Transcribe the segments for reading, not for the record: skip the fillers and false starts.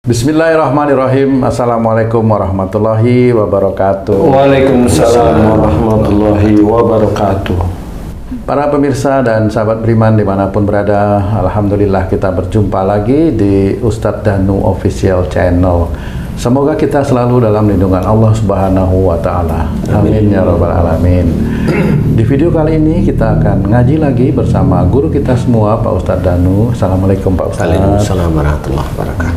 Bismillahirrahmanirrahim. Assalamualaikum warahmatullahi wabarakatuh. Waalaikumsalam warahmatullahi wabarakatuh. Para pemirsa dan sahabat beriman dimanapun berada, alhamdulillah kita berjumpa lagi di Ustadz Danu Official Channel. Semoga kita selalu dalam lindungan Allah Subhanahu wa Ta'ala. Amin ya Rabbal Alamin. Di video kali ini kita akan ngaji lagi bersama guru kita semua, Pak Ustadz Danu. Assalamualaikum Pak Ustadz. Waalaikumsalam warahmatullahi wabarakatuh.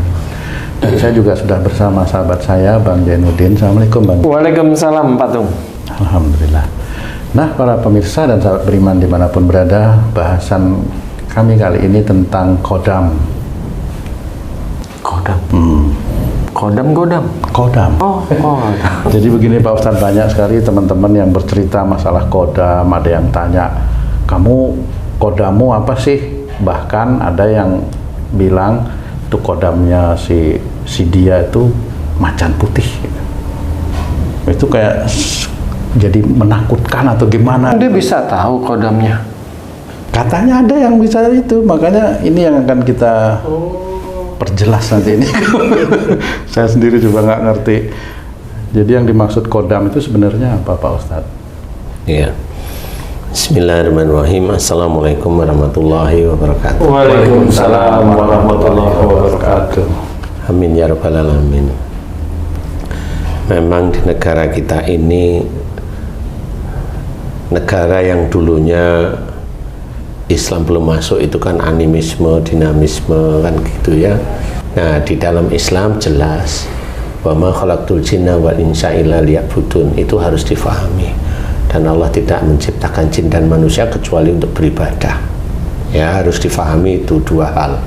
Dan saya juga sudah bersama sahabat saya, Bang Jainuddin. Assalamualaikum Bang. Waalaikumsalam Pak Tung. Alhamdulillah. Nah, para pemirsa dan sahabat beriman dimanapun berada, bahasan kami kali ini tentang kodam. Kodam? Kodam? Kodam. Oh. Jadi begini Pak Ustadz, banyak sekali teman-teman yang bercerita masalah kodam. Ada yang tanya, kamu kodammu apa sih? Bahkan ada yang bilang, itu kodamnya si dia itu macan putih. Itu kayak jadi menakutkan atau gimana? Dia bisa tahu kodamnya? Katanya ada yang bisa itu, makanya ini yang akan kita perjelas nanti ini. Saya sendiri juga nggak ngerti. Jadi yang dimaksud kodam itu sebenarnya apa Pak Ustadz? Iya. Bismillahirrahmanirrahim. Assalamualaikum warahmatullahi wabarakatuh. Waalaikumsalam warahmatullahi wabarakatuh. Amin ya rabbal alamin. Memang di negara kita ini, negara yang dulunya Islam belum masuk, itu kan animisme, dinamisme kan gitu ya. Nah, di dalam Islam jelas wa ma khalaqtul jinna wal insa illa liya'budun, itu harus difahami. Dan Allah tidak menciptakan jin dan manusia kecuali untuk beribadah. Ya, harus difahami itu dua hal.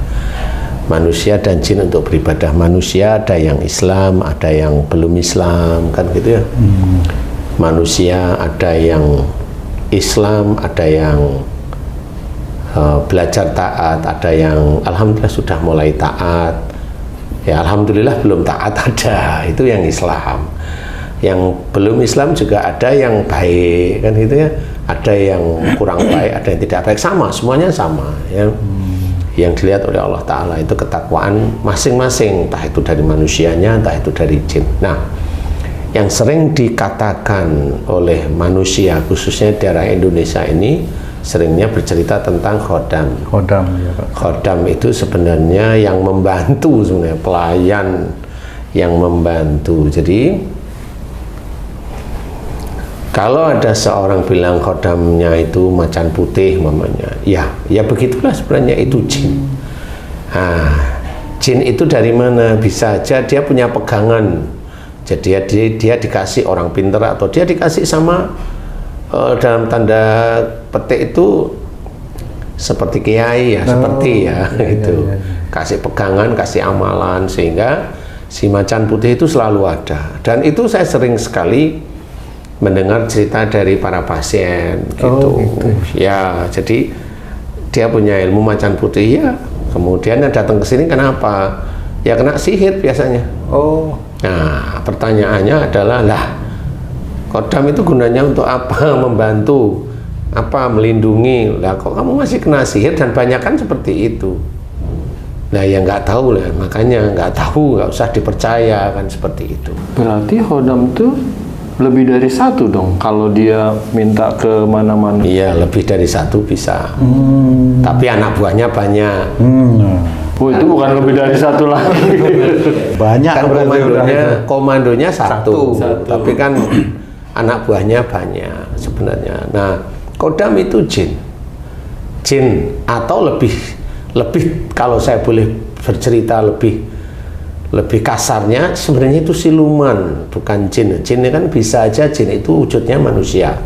Manusia dan jin untuk beribadah. Manusia ada yang Islam, ada yang belum Islam, kan gitu ya. Manusia ada yang Islam, ada yang belajar taat, ada yang alhamdulillah sudah mulai taat. Ya, alhamdulillah belum taat ada, itu yang Islam. Yang belum Islam juga ada yang baik, kan gitu ya. Ada yang kurang baik, ada yang tidak baik, sama, semuanya sama ya. Yang dilihat oleh Allah Ta'ala itu ketakwaan masing-masing, entah itu dari manusianya, entah itu dari jin. Nah, yang sering dikatakan oleh manusia, khususnya daerah Indonesia ini, seringnya bercerita tentang khodam. Kodam, ya Pak. Khodam itu sebenarnya yang membantu, sebenarnya pelayan yang membantu. Jadi kalau ada seorang bilang khodamnya itu macan putih mamanya, ya begitulah sebenarnya itu jin. Nah, jin itu dari mana? Bisa aja dia punya pegangan. Jadi dia dikasih orang pintar, atau dia dikasih sama dalam tanda petik itu seperti kiai ya, itu. Kasih pegangan, kasih amalan, sehingga si macan putih itu selalu ada. Dan itu saya sering sekali mendengar cerita dari para pasien gitu. Ya, jadi dia punya ilmu macan putih ya. Kemudian yang datang ke sini kenapa? Ya kena sihir biasanya. Nah, pertanyaannya adalah, lah, kodam itu gunanya untuk apa? Membantu apa? Melindungi. Lah, kok kamu masih kena sihir? Dan banyak kan seperti itu. Nah, yang nggak tahu lah, makanya nggak tahu, nggak usah dipercaya kan, seperti itu. Berarti kodam itu lebih dari satu dong kalau dia minta ke mana-mana. Iya, lebih dari satu bisa. Tapi anak buahnya banyak. Itu bukan lebih dari satu lagi. Banyak Kan berarti komandonya satu. Tapi kan anak buahnya banyak sebenarnya. Nah, kodam itu jin atau lebih kalau saya boleh bercerita lebih kasarnya, sebenarnya itu siluman, bukan jin. Jin kan bisa aja, jin itu wujudnya manusia.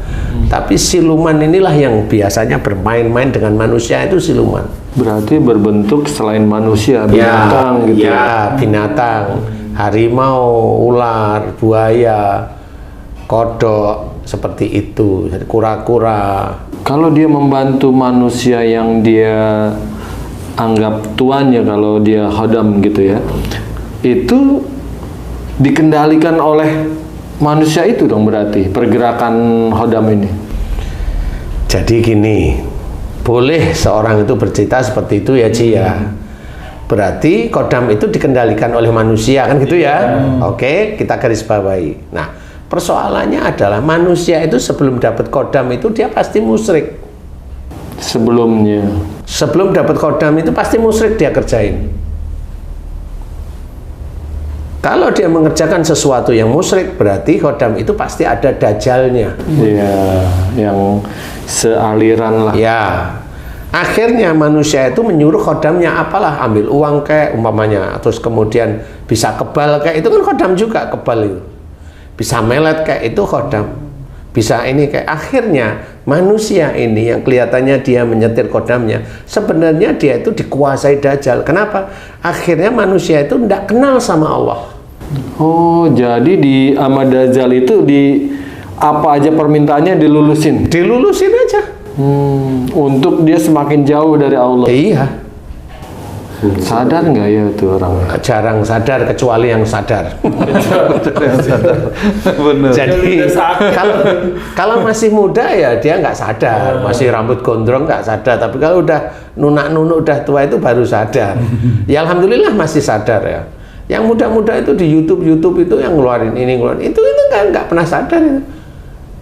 Tapi siluman inilah yang biasanya bermain-main dengan manusia, itu siluman. Berarti berbentuk selain manusia, binatang gitu. Ya, binatang. Harimau, ular, buaya, kodok, seperti itu. Kura-kura. Kalau dia membantu manusia yang dia anggap tuannya, kalau dia khodam gitu ya, itu dikendalikan oleh manusia itu dong, berarti pergerakan khodam ini. Jadi gini, boleh seorang itu bercerita seperti itu ya Ci ya. Berarti kodam itu dikendalikan oleh manusia, kan gitu ya? Oke, kita garis bawahi. Nah, persoalannya adalah manusia itu sebelum dapat kodam itu dia pasti musyrik. Sebelum dapat kodam itu pasti musyrik dia kerjain. Kalau dia mengerjakan sesuatu yang musyrik, berarti kodam itu pasti ada dajalnya. Iya, yang sealiran lah. Ya. Akhirnya manusia itu menyuruh kodamnya apalah, ambil uang kayak umpamanya, terus kemudian bisa kebal kayak itu kan kodam juga, kebal itu. Bisa melet kayak itu kodam. Bisa ini kayak, akhirnya manusia ini yang kelihatannya dia menyetir kodamnya, sebenarnya dia itu dikuasai dajjal. Kenapa? Akhirnya manusia itu tidak kenal sama Allah. Oh, jadi di Ahmad Dajjal itu di apa aja permintaannya dilulusin? Dilulusin aja. Untuk dia semakin jauh dari Allah. Iya. Sadar nggak ya itu orang? Jarang sadar kecuali yang sadar. Bener. Jadi kalau masih muda ya dia nggak sadar, masih rambut gondrong nggak sadar. Tapi kalau udah nunak-nunuk udah tua itu baru sadar. Ya alhamdulillah masih sadar ya. Yang muda-muda itu di YouTube itu yang ngeluarin ini ngeluarin itu nggak pernah sadar itu.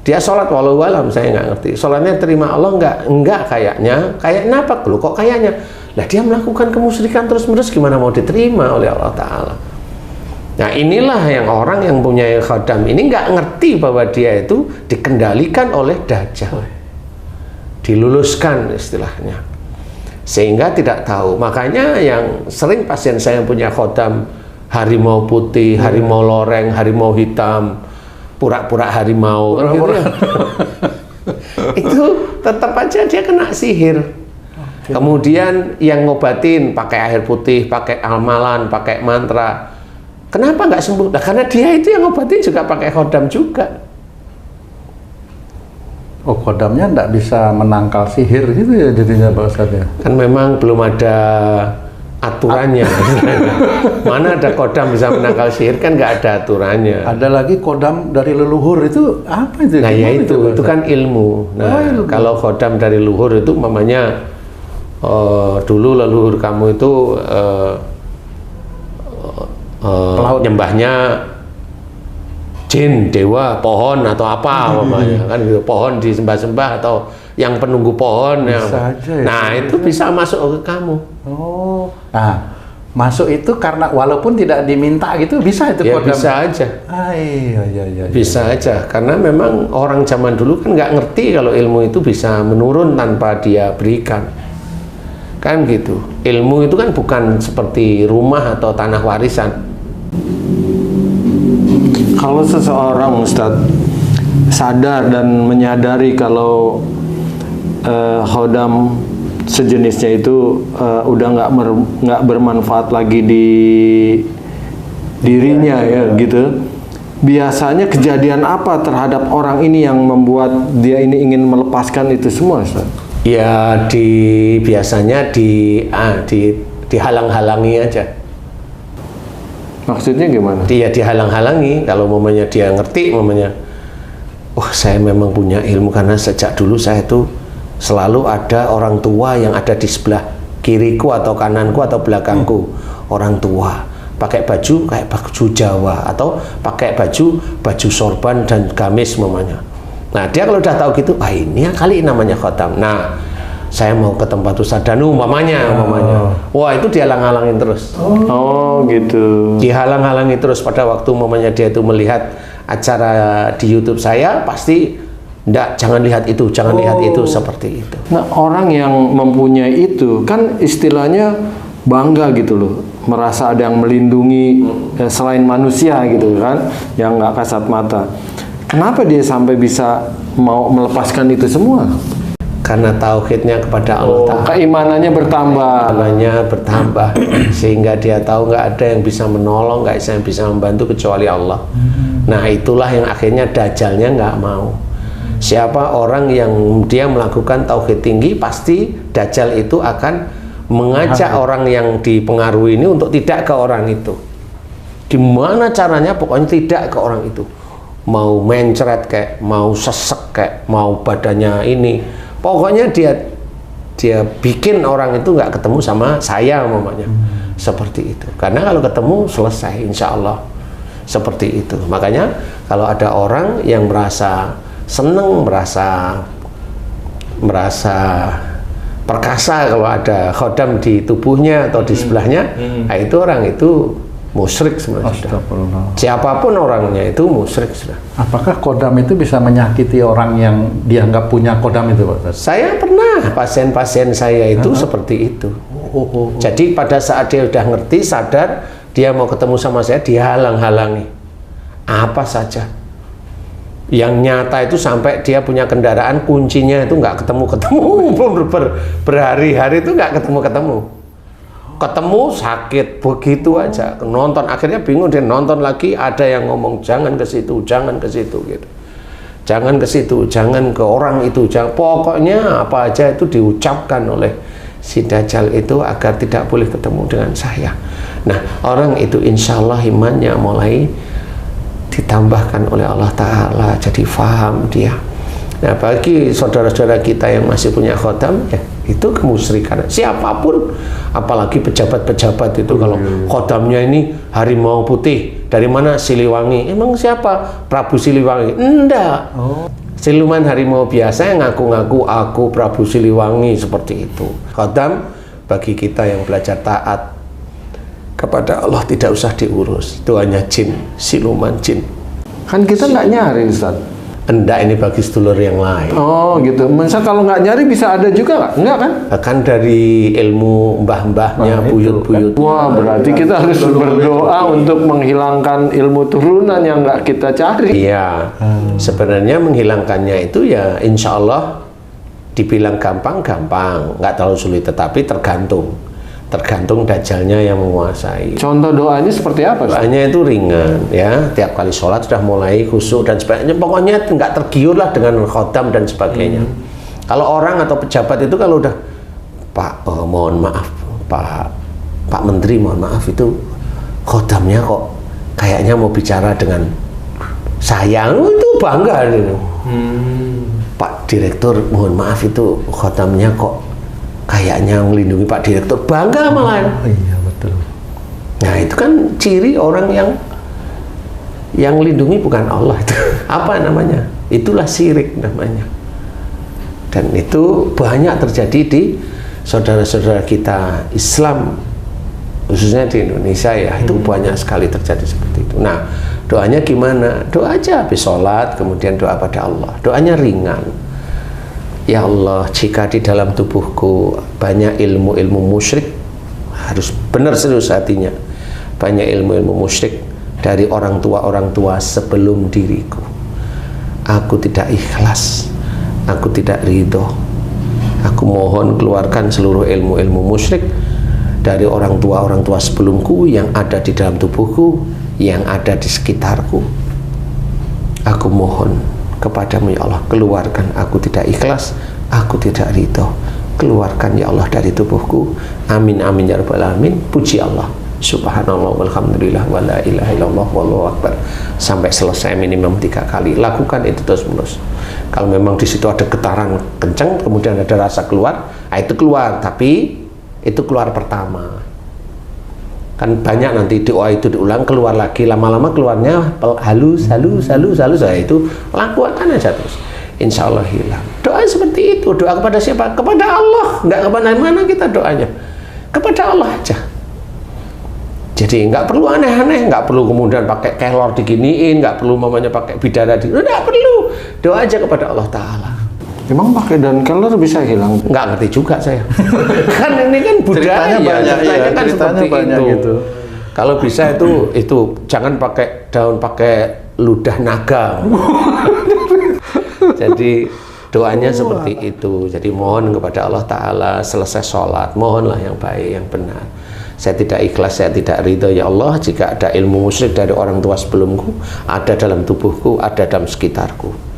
Dia sholat walau alam, saya nggak ngerti. Sholatnya terima Allah nggak kayaknya. Kayaknya apa? Loh kok kayaknya? Lah dia melakukan kemusyrikan terus-menerus, gimana mau diterima oleh Allah Ta'ala? Nah inilah yang orang yang punya khodam ini nggak ngerti bahwa dia itu dikendalikan oleh Dajjal. Diluluskan istilahnya. Sehingga tidak tahu. Makanya yang sering pasien saya yang punya khodam harimau putih, harimau loreng, harimau hitam, pura-pura harimau, kan gitu ya. Itu tetap aja dia kena sihir. Kemudian yang ngobatin pakai air putih, pakai amalan, pakai mantra. Kenapa nggak sembuh? Nah, karena dia itu yang ngobatin juga pakai khodam juga. Oh, khodamnya nggak bisa menangkal sihir gitu ya jadinya Pak Ustadz ya? Kan memang belum ada aturannya. Mana ada kodam bisa menangkal sihir, kan nggak ada aturannya. Ada lagi kodam dari leluhur itu apa itu? Nah ya Gimana itu kan ilmu. Nah ilmu. kalau kodam dari leluhur itu mamanya dulu leluhur kamu itu nyembahnya jin, dewa, pohon atau apa mamanya kan gitu. Pohon disembah-sembah atau yang penunggu pohon. Bisa aja ya, nah itu bisa masuk ke kamu. Oh, nah masuk itu karena walaupun tidak diminta gitu bisa itu Ya kodam? bisa aja. Iya. Bisa aja, karena memang orang zaman dulu kan nggak ngerti kalau ilmu itu bisa menurun tanpa dia berikan. Kan gitu. Ilmu itu kan bukan seperti rumah atau tanah warisan. Kalau seseorang Ustadz sadar dan menyadari kalau khodam sejenisnya itu udah nggak bermanfaat lagi di dirinya ya gitu. Biasanya kejadian apa terhadap orang ini yang membuat dia ini ingin melepaskan itu semua, Ustaz? Ya biasanya dihalang-halangi aja. Maksudnya gimana? Dia dihalang-halangi kalau momennya dia ngerti momennya. Oh, saya memang punya ilmu karena sejak dulu saya tuh selalu ada orang tua yang ada di sebelah kiriku atau kananku atau belakangku. Orang tua pakai baju kayak baju Jawa atau pakai baju sorban dan gamis mamanya. Nah dia kalau udah tahu gitu, ini kali namanya khodam. Nah saya mau ke tempat Ustadz Danu mamanya. Wah itu dihalang-halangin terus. Oh gitu. Dihalang-halangi terus pada waktu mamanya dia itu melihat acara di YouTube saya pasti enggak, jangan lihat itu, jangan lihat itu, seperti itu. Nah, orang yang mempunyai itu kan istilahnya bangga gitu loh, merasa ada yang melindungi selain manusia gitu kan, yang nggak kasat mata. Kenapa dia sampai bisa mau melepaskan itu semua? Karena tauhidnya kepada Allah Ta'ala. Keimanannya bertambah. Keimanannya bertambah sehingga dia tahu nggak ada yang bisa menolong, nggak ada yang bisa membantu kecuali Allah. Nah itulah yang akhirnya Dajjalnya nggak mau. Siapa orang yang dia melakukan tauhid tinggi, pasti Dajjal itu akan mengajak orang yang dipengaruhi ini untuk tidak ke orang itu. Gimana caranya? Pokoknya tidak ke orang itu. Mau mencret kayak, mau sesek kayak, mau badannya ini. Pokoknya dia bikin orang itu nggak ketemu sama saya mamanya. seperti itu. Karena kalau ketemu selesai, insya Allah seperti itu. Makanya kalau ada orang yang merasa seneng, merasa perkasa kalau ada khodam di tubuhnya atau di sebelahnya, nah itu orang itu musyrik sebenarnya. Siapapun orangnya itu musyrik sudah. Apakah kodam itu bisa menyakiti orang yang dianggap punya kodam itu, Pak? Saya pernah, pasien-pasien saya itu seperti itu. Jadi pada saat dia udah ngerti, sadar, dia mau ketemu sama saya, dia halang-halangi apa saja. Yang nyata itu sampai dia punya kendaraan, kuncinya itu nggak ketemu-ketemu, berhari-hari itu nggak ketemu-ketemu. Ketemu sakit begitu aja, nonton, akhirnya bingung, dia nonton lagi, ada yang ngomong jangan ke situ, jangan ke situ gitu, jangan ke situ, jangan ke orang itu, jangan, pokoknya apa aja itu diucapkan oleh si Dajjal itu agar tidak boleh ketemu dengan saya. Nah, orang itu insya Allah imannya mulai ditambahkan oleh Allah Ta'ala, jadi faham dia. Nah, bagi saudara-saudara kita yang masih punya khodam, ya itu kemusyrikan. Siapapun, apalagi pejabat-pejabat itu, kalau khodamnya ini harimau putih, dari mana? Siliwangi. Emang siapa? Prabu Siliwangi? Enggak. Siluman harimau biasa yang ngaku-ngaku aku Prabu Siliwangi, seperti itu. Khodam bagi kita yang belajar taat kepada Allah tidak usah diurus, itu hanya jin, siluman jin. Kan kita nggak nyari, Ustaz. Enggak, ini bagi sedulur yang lain. Oh gitu. Misal kalau nggak nyari bisa ada juga nggak? Enggak kan? Kan dari ilmu mbah-mbahnya, buyut-buyut. Wah, berarti kita harus berdoa untuk menghilangkan ilmu turunan yang nggak kita cari. Iya. Sebenarnya menghilangkannya itu ya insya Allah dibilang gampang-gampang, nggak terlalu sulit, tetapi tergantung Dajjalnya yang menguasai. Contoh doanya seperti apa? Doanya itu ringan ya, tiap kali sholat sudah mulai khusyuk dan sebagainya, pokoknya nggak tergiur lah dengan khodam dan sebagainya. Kalau orang atau pejabat itu kalau udah Pak, mohon maaf Pak Menteri, mohon maaf, itu khodamnya kok kayaknya mau bicara dengan saya, itu bangga gitu. Pak Direktur, mohon maaf, itu khodamnya kok kayaknya melindungi Pak Direktur, bangga malah. Iya, betul. Nah, itu kan ciri orang yang lindungi bukan Allah itu. Apa namanya? Itulah syirik namanya. Dan itu banyak terjadi di saudara-saudara kita Islam, khususnya di Indonesia ya, itu banyak sekali terjadi seperti itu. Nah, doanya gimana? Doa aja habis sholat, kemudian doa pada Allah. Doanya ringan. Ya Allah, jika di dalam tubuhku banyak ilmu-ilmu musyrik, harus benar serius hatinya, banyak ilmu-ilmu musyrik dari orang tua sebelum diriku, aku tidak ikhlas, aku tidak ridho, aku mohon keluarkan seluruh ilmu-ilmu musyrik dari orang tua sebelumku yang ada di dalam tubuhku, yang ada di sekitarku. Aku mohon kepadamu ya Allah, keluarkan, aku tidak ikhlas, aku tidak ridho, keluarkan ya Allah dari tubuhku. Amin amin ya rabbal alamin. Puji Allah, subhanallah walhamdulillah wala ilaha illallah wallahu akbar, sampai selesai minimum 3 kali. Lakukan itu terus menerus. Kalau memang di situ ada getaran kencang, kemudian ada rasa keluar, nah itu keluar, tapi itu keluar pertama. Kan banyak nanti doa itu diulang, keluar lagi, lama-lama keluarnya halus, nah itu lakukan aja terus, insya Allah hilang. Doa seperti itu. Doa kepada siapa? Kepada Allah. Nggak kemana-mana kita doanya, kepada Allah aja. Jadi nggak perlu aneh-aneh, nggak perlu kemudian pakai kelor diginiin, nggak perlu mamanya pakai bidara di, nggak perlu. Doa aja kepada Allah Ta'ala. Emang pakai dan kelor bisa hilang? Nggak ngerti juga saya. Kan ini kan budaya, ceritanya kan seperti banyak itu. gitu. Kalau bisa itu jangan pakai daun, pakai ludah naga. Jadi doanya seperti itu. Jadi mohon kepada Allah Ta'ala selesai sholat, mohonlah yang baik, yang benar. Saya tidak ikhlas, saya tidak ridho ya Allah jika ada ilmu musyrik dari orang tua sebelumku, ada dalam tubuhku, ada dalam sekitarku.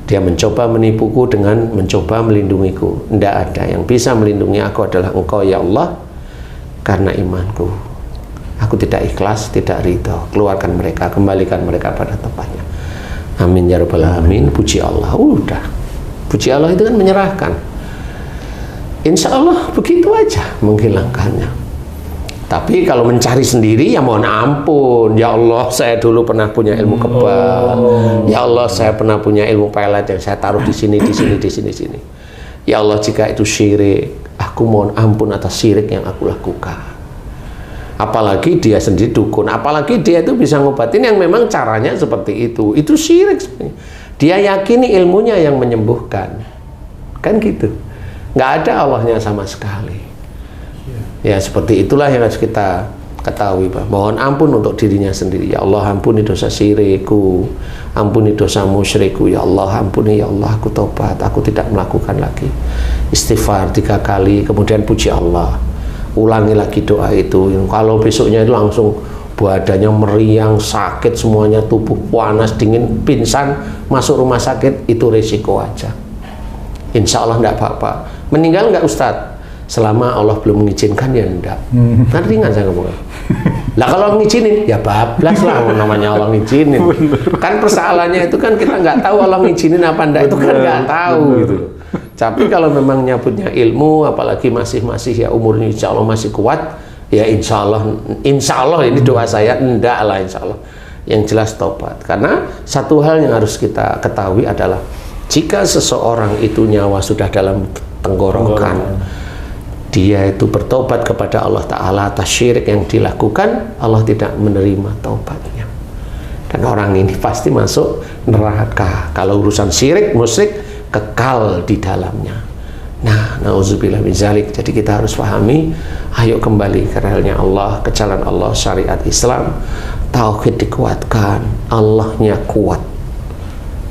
Dia mencoba menipuku dengan mencoba melindungiku. Tidak ada yang bisa melindungi aku adalah Engkau ya Allah, karena imanku. Aku tidak ikhlas, tidak ridho. Keluarkan mereka, kembalikan mereka pada tempatnya. Amin ya rabbal alamin. Puji Allah. Udah. Puji Allah itu kan menyerahkan. Insya Allah begitu aja menghilangkannya. Tapi kalau mencari sendiri ya mohon ampun. Ya Allah, saya dulu pernah punya ilmu kebal. Ya Allah, saya pernah punya ilmu pelet yang saya taruh di sini, di sini, di sini, sini. Ya Allah, jika itu syirik, aku mohon ampun atas syirik yang aku lakukan. Apalagi dia sendiri dukun, apalagi dia itu bisa ngobatin yang memang caranya seperti itu. Itu syirik sebenarnya. Dia yakini ilmunya yang menyembuhkan. Kan gitu. Nggak ada Allahnya sama sekali. Ya seperti itulah yang harus kita ketahui, Pak. Mohon ampun untuk dirinya sendiri. Ya Allah, ampuni dosa syirikku, ampuni dosa musyrikku. Ya Allah, ampuni. Ya Allah, aku tobat, aku tidak melakukan lagi. Istighfar 3 kali, kemudian puji Allah. Ulangi lagi doa itu. Kalau besoknya itu langsung badannya meriang, sakit semuanya, tubuh panas, dingin, pingsan, masuk rumah sakit, itu resiko aja. Insya Allah enggak apa-apa. Meninggal enggak Ustadz? Selama Allah belum mengizinkan ya enggak. Kan ringan saya ngomong. Lah kalau ngizinin ya bablas lah namanya Allah ngizinin. Kan persoalannya itu kan kita nggak tahu Allah ngizinin apa enggak, itu kan nggak tahu gitu. Tapi kalau memang nyabutnya ilmu, apalagi masih ya umurnya insya Allah masih kuat, ya insya Allah ini doa saya enggak lah insya Allah. Yang jelas tobat. Karena satu hal yang harus kita ketahui adalah jika seseorang itu nyawa sudah dalam tenggorokan, dia itu bertobat kepada Allah Ta'ala atas syirik yang dilakukan, Allah tidak menerima taubatnya. Dan orang ini pasti masuk neraka. Kalau urusan syirik, musyrik, kekal di dalamnya. Nah, na'udzubillah min zalik. Jadi kita harus pahami, ayo kembali ke realnya Allah, ke jalan Allah, syariat Islam. Tauhid dikuatkan, Allahnya kuat.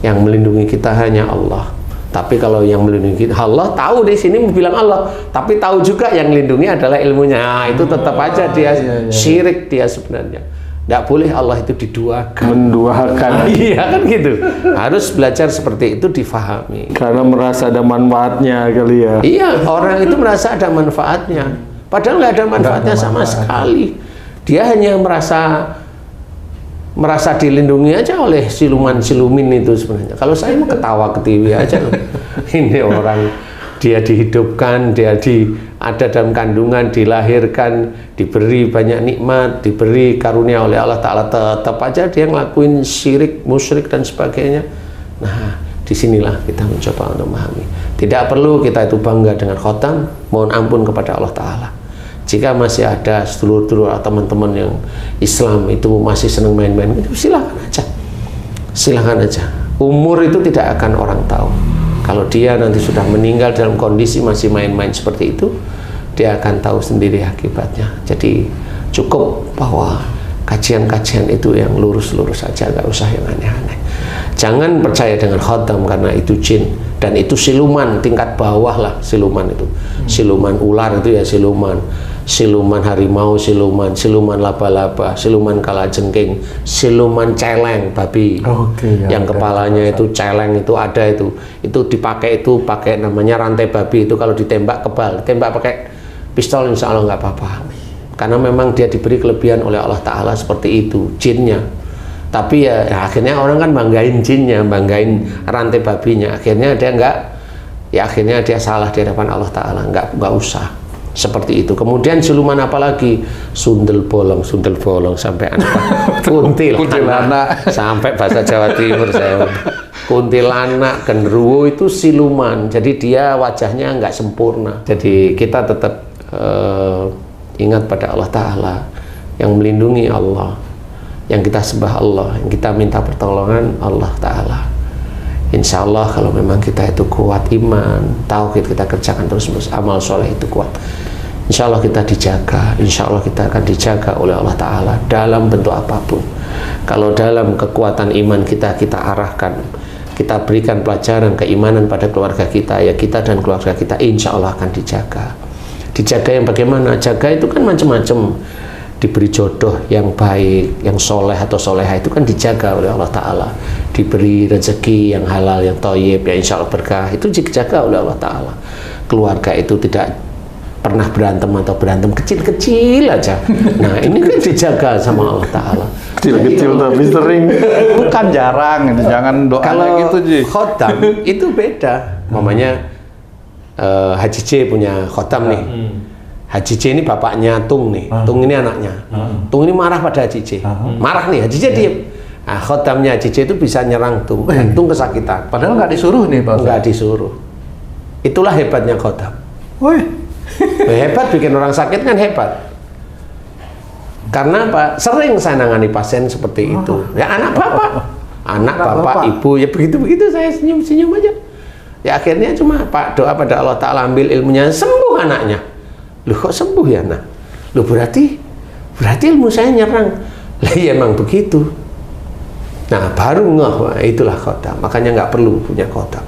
Yang melindungi kita hanya Allah. Tapi kalau yang melindungi kita, Allah tahu di sini bilang Allah, tapi tahu juga yang melindungi adalah ilmunya. Nah, itu tetap aja dia syirik dia sebenarnya. Tidak boleh Allah itu diduakan. Menduakan. Iya kan gitu. Harus belajar seperti itu difahami. Karena merasa ada manfaatnya kali ya. Iya, orang itu merasa ada manfaatnya. Padahal nggak ada manfaatnya sama sekali. Dia hanya merasa dilindungi aja oleh siluman-silumin itu sebenarnya. Kalau saya mau ketawa ketiwi aja loh. Ini orang dia dihidupkan, dia ada dalam kandungan, dilahirkan, diberi banyak nikmat, diberi karunia oleh Allah Ta'ala, tetap aja dia ngelakuin syirik, musyrik dan sebagainya. Nah, disinilah kita mencoba untuk memahami. Tidak perlu kita itu bangga dengan khotam, mohon ampun kepada Allah Ta'ala. Jika masih ada sedulur-sedulur atau teman-teman yang Islam itu masih senang main-main, itu silakan aja. Silakan aja. Umur itu tidak akan orang tahu. Kalau dia nanti sudah meninggal dalam kondisi masih main-main seperti itu, dia akan tahu sendiri akibatnya. Jadi cukup bahwa kajian-kajian itu yang lurus-lurus saja, nggak usah yang aneh-aneh. Jangan percaya dengan khotam karena itu jin. Dan itu siluman, tingkat bawah lah siluman itu. Siluman ular itu ya siluman. Siluman harimau, siluman laba-laba, siluman kalajengking, siluman celeng babi. Yang kepalanya itu celeng itu ada itu dipakai itu pakai namanya rantai babi itu kalau ditembak kebal, tembak pakai pistol insya Allah nggak apa-apa. Karena memang dia diberi kelebihan oleh Allah Ta'ala seperti itu, jinnya. Tapi ya akhirnya orang kan banggain jinnya, banggain rantai babinya. Akhirnya dia akhirnya dia salah di hadapan Allah Ta'ala. Nggak usah seperti itu. Kemudian siluman apalagi sundel bolong sampai kuntilanak sampai bahasa Jawa Timur saya. Kuntilanak, genderuwo itu siluman. Jadi dia wajahnya nggak sempurna. Jadi kita tetap ingat pada Allah Ta'ala yang melindungi Allah, yang kita sembah Allah, yang kita minta pertolongan Allah Ta'ala. Insya Allah kalau memang kita itu kuat iman, tauhid kita kerjakan terus, amal soleh itu kuat, insya Allah kita dijaga, insya Allah kita akan dijaga oleh Allah Ta'ala dalam bentuk apapun. Kalau dalam kekuatan iman kita arahkan, kita berikan pelajaran keimanan pada keluarga kita, ya kita dan keluarga kita insya Allah akan dijaga. Dijaga yang bagaimana? Jaga itu kan macam-macam. Diberi jodoh yang baik, yang soleh atau soleha itu kan dijaga oleh Allah Ta'ala. Diberi rezeki yang halal, yang thayyib, yang insya Allah berkah, itu dijaga oleh Allah Ta'ala. Keluarga itu tidak pernah berantem atau berantem kecil-kecil aja. Nah ini kan dijaga sama Allah Ta'ala. Kecil-kecil tapi sering. Bukan jarang, jangan doa kalau gitu Ji. khotam itu beda. Mamanya Haji C punya khotam nih. Haji C ini bapaknya Tung nih, Tung ini anaknya. Tung ini marah pada Haji C. Marah nih, Haji C diem. Nah, khodamnya Haji C itu bisa nyerang Tung, dan Tung kesakitan. Padahal nggak disuruh nih Pak Ustaz. Nggak disuruh. Itulah hebatnya khodam. Woi. Hebat, bikin orang sakit kan hebat. Karena apa? Sering saya nangani pasien seperti itu. Ya anak bapak, ibu, ya begitu-begitu saya senyum-senyum aja. Ya akhirnya cuma Pak doa pada Allah Ta'ala, ambil ilmunya, sembuh anaknya. Loh kok sembuh ya nak? Loh berarti ilmu saya nyerang. Lah ya emang begitu. Nah baru ngeh, wah, itulah khodam. Makanya nggak perlu punya khodam.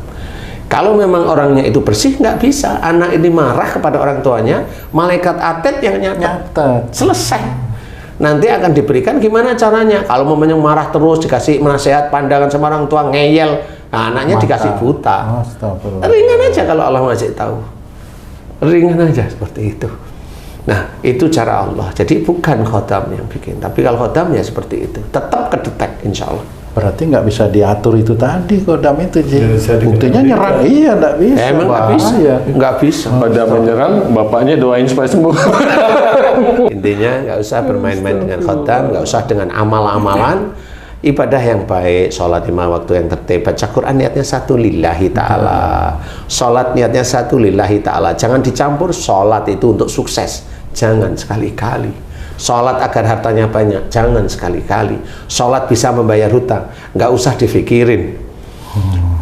Kalau memang orangnya itu bersih, nggak bisa. Anak ini marah kepada orang tuanya, malaikat atet yang nyatet. Selesai. Nanti akan diberikan gimana caranya. Kalau momennya marah terus, dikasih nasihat, pandangan sama orang tua, ngeyel, nah, anaknya dikasih buta. Ringan aja kalau Allah masih tahu. Ringan aja seperti itu. Nah, itu cara Allah. Jadi bukan khodam yang bikin. Tapi kalau khodam ya seperti itu. Tetap kedetek, insya Allah. Berarti nggak bisa diatur itu tadi khodam itu, Ji. Buktinya nyerang, iya nggak bisa. Emang nggak bisa, nggak bisa. Pada menyerang, bapaknya doain supaya sembuh. Intinya nggak usah bermain-main dengan khodam, nggak usah dengan amal-amalan. Ibadah yang baik, sholat 5 waktu yang tertib, baca Quran niatnya satu lillahi ta'ala, sholat niatnya satu lillahi ta'ala. Jangan dicampur sholat itu untuk sukses, jangan sekali-kali. Sholat agar hartanya banyak, jangan sekali-kali. Sholat bisa membayar hutang, nggak usah difikirin.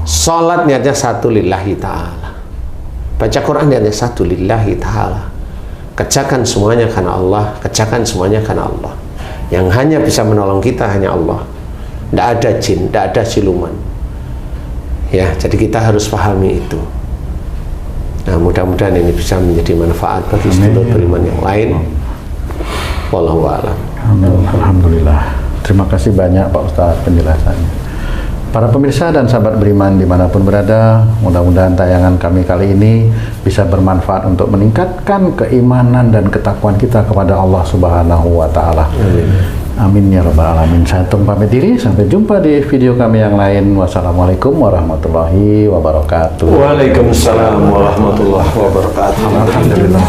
Sholat niatnya satu lillahi ta'ala, baca Quran niatnya satu lillahi ta'ala. Kerjakan semuanya karena Allah, kerjakan semuanya karena Allah. Yang hanya bisa menolong kita hanya Allah. Tidak ada jin, tidak ada siluman. Ya, jadi kita harus pahami itu. Nah, mudah-mudahan ini bisa menjadi manfaat bagi seluruh beriman yang lain. Wallahu a'lam. Alhamdulillah. Terima kasih banyak Pak Ustadz penjelasannya. Para pemirsa dan sahabat beriman dimanapun berada, mudah-mudahan tayangan kami kali ini bisa bermanfaat untuk meningkatkan keimanan dan ketakwaan kita kepada Allah Subhanahu wa Ta'ala. Amin ya rabbal alamin. Saya Tung pamit diri, sampai jumpa di video kami yang lain. Wassalamualaikum warahmatullahi wabarakatuh. Waalaikumsalam warahmatullahi wabarakatuh. Alhamdulillah.